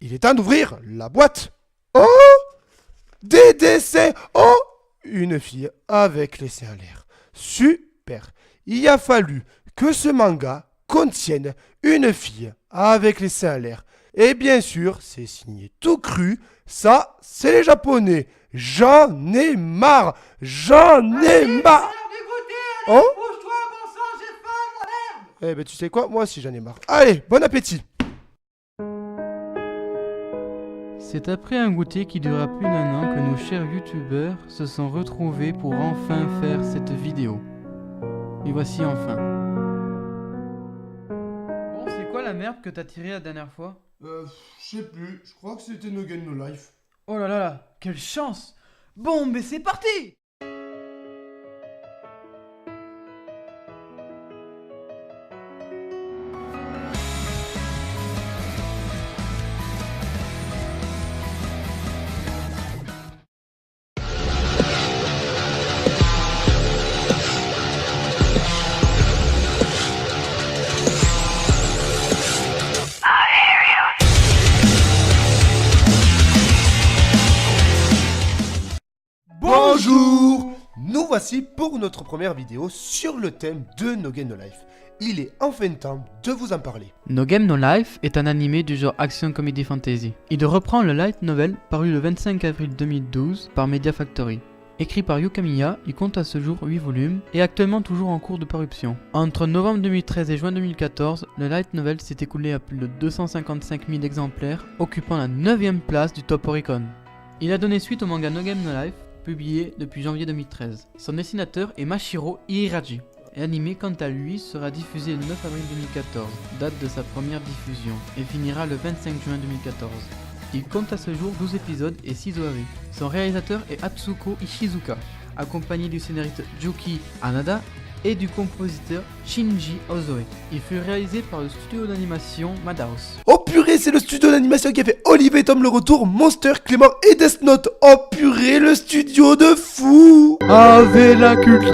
il est temps d'ouvrir la boîte. Oh, des dessins. Oh, une fille avec les seins en l'air. Super. Il a fallu que ce manga contienne une fille avec les seins en l'air. Et bien sûr, c'est signé tout cru. Ça, c'est les Japonais. J'en ai marre. J'en ai marre. Oh, Bouge-toi, bon sang, j'ai faim, merde. eh ben tu sais quoi, moi aussi j'en ai marre. Allez, bon appétit. C'est après un goûter qui dura plus d'un an que nos chers youtubeurs se sont retrouvés pour enfin faire cette vidéo. Et voici enfin. Bon, c'est quoi la merde que t'as tiré la dernière fois? Je sais plus, je crois que c'était No Game No Life. Oh là là là, quelle chance. Bon, mais c'est parti. Bonjour. Nous voici pour notre première vidéo sur le thème de No Game No Life. Il est enfin temps de vous en parler. No Game No Life est un animé du genre action comedy fantasy. Il reprend le light novel paru le 25 avril 2012 par Media Factory. Écrit par Yu Kamiya, il compte à ce jour 8 volumes et actuellement toujours en cours de parution. Entre novembre 2013 et juin 2014, le light novel s'est écoulé à plus de 255 000 exemplaires, occupant la 9ème place du top Oricon. Il a donné suite au manga No Game No Life, publié depuis janvier 2013. Son dessinateur est Mashiro Ihiraji. Et l'anime quant à lui sera diffusé le 9 avril 2014, date de sa première diffusion, et finira le 25 juin 2014. Il compte à ce jour 12 épisodes et 6 OAV. Son réalisateur est Atsuko Ishizuka, accompagné du scénariste Yuki Hanada et du compositeur Shinji Ozoe. Il fut réalisé par le studio d'animation Madhouse. Oh purée, c'est le studio d'animation qui a fait Olivier et Tom le retour, Monster, Clément et Death Note. Oh purée, le studio de fou. Avec la culture.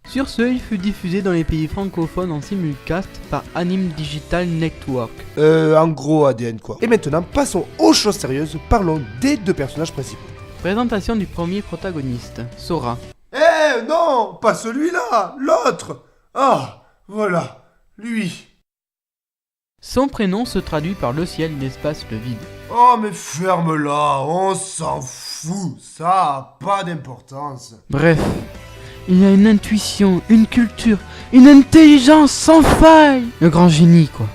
Sur ce, il fut diffusé dans les pays francophones en simulcast par Anime Digital Network. En gros ADN quoi. Et maintenant, passons aux choses sérieuses, parlons des deux personnages principaux. Présentation du premier protagoniste, Sora. Eh non, pas celui-là, l'autre. Ah, voilà, lui. Son prénom se traduit par le ciel, l'espace, le vide. Oh mais ferme-la, on s'en fout, ça a pas d'importance. Bref, il a une intuition, une culture, une intelligence sans faille. Le grand génie quoi.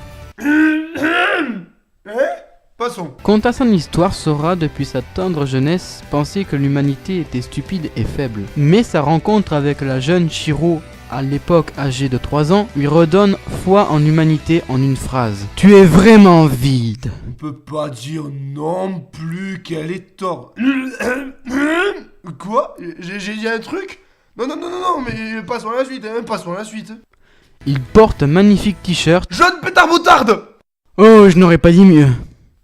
Passons. Quant à son histoire, Sora, depuis sa tendre jeunesse, pensait que l'humanité était stupide et faible. Mais sa rencontre avec la jeune Shiro, à l'époque âgée de 3 ans, lui redonne foi en l'humanité en une phrase. Tu es vraiment vide. On peut pas dire non plus qu'elle est tort. Quoi? J'ai dit un truc? Non, mais passons à la suite, passons à la suite. Il porte un magnifique t-shirt. Jeune pétard moutarde! Oh, je n'aurais pas dit mieux.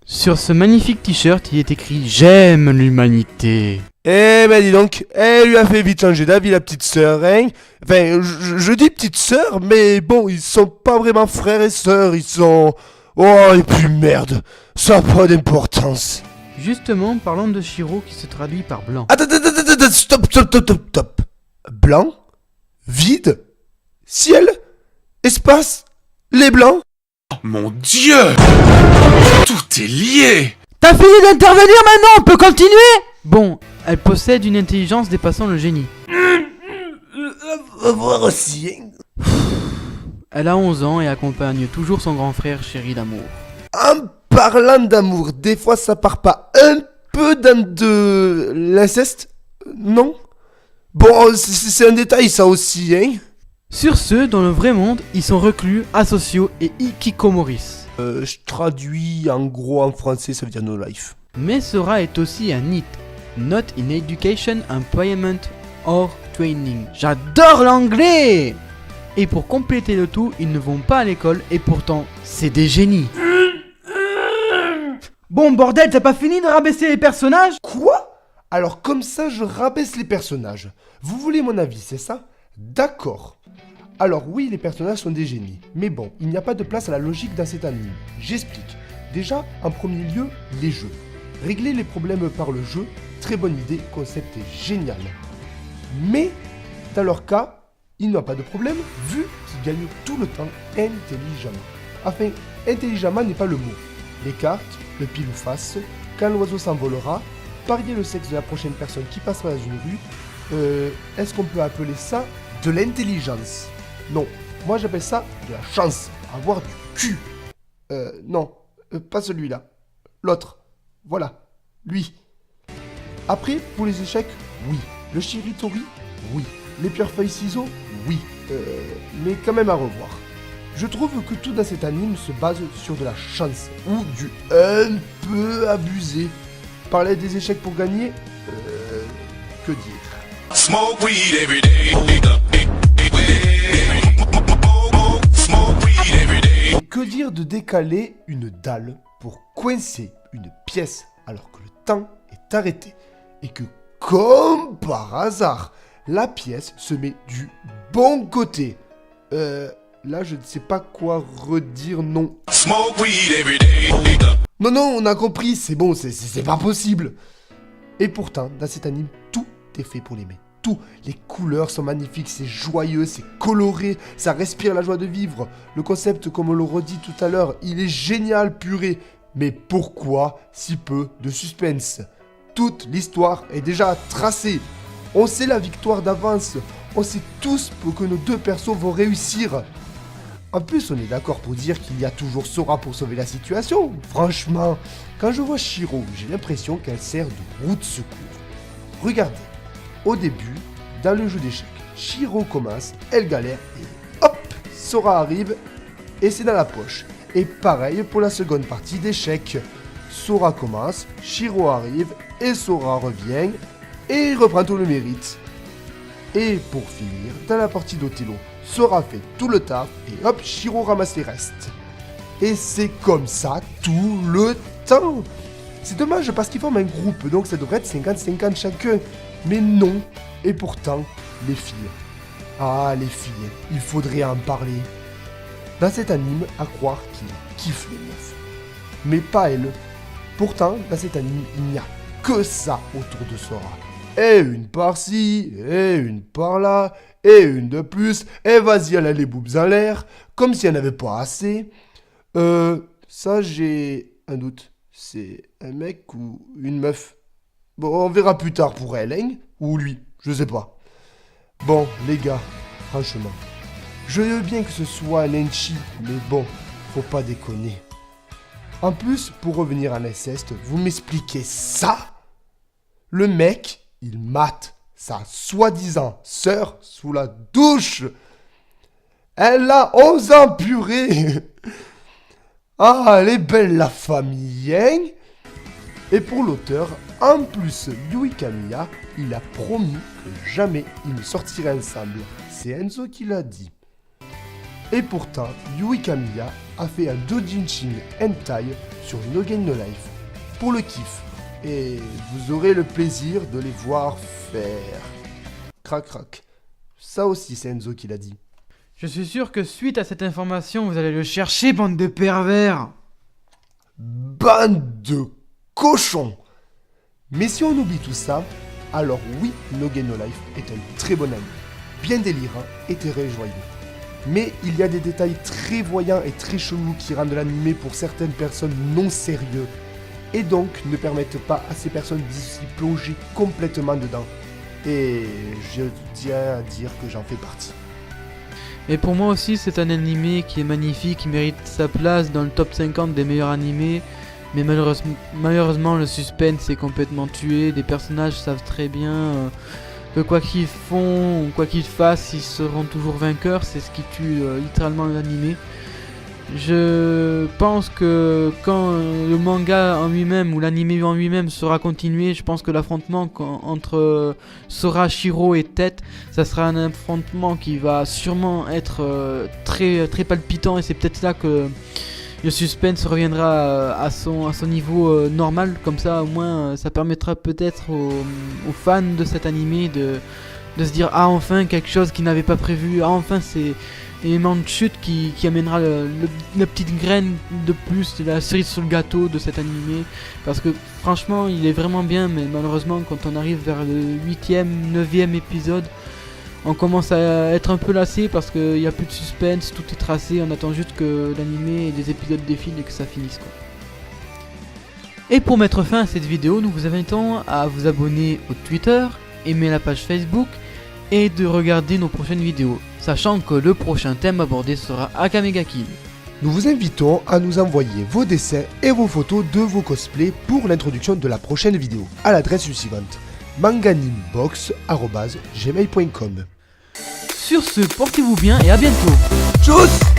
Sur ce magnifique t-shirt, il est écrit « J'aime l'humanité ». Eh ben dis donc, elle lui a fait vite changer d'avis la petite sœur, hein. Enfin, je dis petite sœur, mais bon, ils sont pas vraiment frères et sœurs, ils sont... Oh, et puis merde, ça a pas d'importance. Justement, parlons de Shiro qui se traduit par blanc. Attends, stop. Blanc, vide, ciel, espace, les blancs. Mon Dieu! Tout est lié! T'as fini d'intervenir maintenant, on peut continuer? Bon, elle possède une intelligence dépassant le génie. Va voir aussi, hein. Elle a 11 ans et accompagne toujours son grand frère chéri d'amour. En parlant d'amour, des fois ça part pas un peu dans de l'inceste? Non? Bon, c'est un détail ça aussi, hein. Sur ce, dans le vrai monde, ils sont reclus, asociaux et ikikomoris. Je traduis en gros en français, ça veut dire no life. Mais Sora est aussi un NEET, Not in Education, Employment or Training. J'adore l'anglais! Et pour compléter le tout, ils ne vont pas à l'école et pourtant, c'est des génies. Bon, bordel, t'as pas fini de rabaisser les personnages? Quoi? Alors comme ça, je rabaisse les personnages. Vous voulez mon avis, c'est ça? D'accord. Alors oui, les personnages sont des génies. Mais bon, il n'y a pas de place à la logique dans cet anime. J'explique. Déjà, en premier lieu, les jeux. Régler les problèmes par le jeu, très bonne idée, concept est génial. Mais, dans leur cas, il n'y a pas de problème, vu qu'ils gagnent tout le temps intelligemment. Enfin, intelligemment n'est pas le mot. Les cartes, le pile ou face, quand l'oiseau s'envolera, parier le sexe de la prochaine personne qui passera dans une rue, est-ce qu'on peut appeler ça de l'intelligence? Non, moi j'appelle ça de la chance, avoir du cul. Non, pas celui-là, l'autre, voilà, lui. Après, pour les échecs, oui. Le shiritori, oui. Les pierre-feuille-ciseaux, oui. Mais quand même à revoir. Je trouve que tout dans cet anime se base sur de la chance, ou du un peu abusé. Parler des échecs pour gagner, que dire? Smoke weed every day. Smoke weed every day. Et que dire de décaler une dalle pour coincer une pièce alors que le temps est arrêté et que, comme par hasard, la pièce se met du bon côté. Là, je ne sais pas quoi redire, non. Smoke weed every day. Non, on a compris, c'est bon, c'est pas possible. Et pourtant, dans cet anime, tout est fait pour l'aimer. Tout. Les couleurs sont magnifiques, c'est joyeux, c'est coloré, ça respire la joie de vivre. Le concept, comme on le redit tout à l'heure, il est génial, purée. Mais pourquoi si peu de suspense? Toute l'histoire est déjà tracée. On sait la victoire d'avance. On sait tous que nos deux persos vont réussir. En plus, on est d'accord pour dire qu'il y a toujours Sora pour sauver la situation. Franchement, quand je vois Shiro, j'ai l'impression qu'elle sert de roue de secours. Regardez, au début, dans le jeu d'échecs, Shiro commence, elle galère et hop, Sora arrive et c'est dans la poche. Et pareil pour la seconde partie d'échecs. Sora commence, Shiro arrive et Sora revient et il reprend tout le mérite. Et pour finir, dans la partie d'Othello, Sora fait tout le taf et hop, Shiro ramasse les restes. Et c'est comme ça tout le temps. C'est dommage parce qu'ils forment un groupe, donc ça devrait être 50-50 chacun. Mais non, et pourtant, les filles. Ah, les filles, il faudrait en parler. Dans cet anime, à croire qu'il kiffe les meufs. Mais pas elle. Pourtant, dans cet anime, il n'y a que ça autour de Sora. Et une par-ci, et une par-là, et une de plus, et vas-y, elle a les boobs en l'air, comme si elle n'avait pas assez. Ça, j'ai un doute. C'est un mec ou une meuf? Bon, on verra plus tard pour elle, hein? Ou lui, je sais pas. Bon, les gars, franchement, je veux bien que ce soit un enchi, mais bon, faut pas déconner. En plus, pour revenir à l'inceste, vous m'expliquez ça? Le mec, il mate sa soi-disant sœur sous la douche. Elle a 11 ans, purée. Ah, elle est belle la famille, hein? Et pour l'auteur, en plus, Yui Kamiya, il a promis que jamais ils ne sortiraient ensemble. C'est Enzo qui l'a dit. Et pourtant, Yui Kamiya a fait un doujinshi hentai sur No Game No Life pour le kiff. Et vous aurez le plaisir de les voir faire. Crac crac. Ça aussi, c'est Enzo qui l'a dit. Je suis sûr que suite à cette information, vous allez le chercher, bande de pervers. Bande de cochons. Mais si on oublie tout ça, alors oui, No Game No Life est un très bon anime. Bien délirant et très joyeux. Mais il y a des détails très voyants et très chelous qui rendent l'anime pour certaines personnes non sérieux. Et donc ne permettent pas à ces personnes de s'y plonger complètement dedans. Et je tiens à dire que j'en fais partie. Et pour moi aussi, c'est un animé qui est magnifique, qui mérite sa place dans le top 50 des meilleurs animés. Mais malheureusement, le suspense est complètement tué. Les personnages savent très bien que quoi qu'ils font, quoi qu'ils fassent, ils seront toujours vainqueurs. C'est ce qui tue littéralement l'animé. Je pense que quand le manga en lui-même ou l'anime en lui-même sera continué, je pense que l'affrontement entre Sora, Shiro et Tête, ça sera un affrontement qui va sûrement être très, très palpitant, et c'est peut-être là que le suspense reviendra à son niveau normal. Comme ça, au moins, ça permettra peut-être aux fans de cet anime de se dire « Ah, enfin, quelque chose qu'ils n'avaient pas prévu. Ah, enfin, élément de chute qui amènera la petite graine de plus de la cerise sur le gâteau de cet animé. Parce que franchement il est vraiment bien, mais malheureusement quand on arrive vers le 8e, 9e épisode, on commence à être un peu lassé parce qu'il n'y a plus de suspense, tout est tracé, on attend juste que l'animé et les épisodes défilent et que ça finisse quoi. Et pour mettre fin à cette vidéo, nous vous invitons à vous abonner au Twitter, aimer la page Facebook et de regarder nos prochaines vidéos, sachant que le prochain thème abordé sera Akame ga Kill. Nous vous invitons à nous envoyer vos dessins et vos photos de vos cosplays pour l'introduction de la prochaine vidéo à l'adresse suivante manganimebox@gmail.com. Sur ce, portez-vous bien et à bientôt. Tchuss!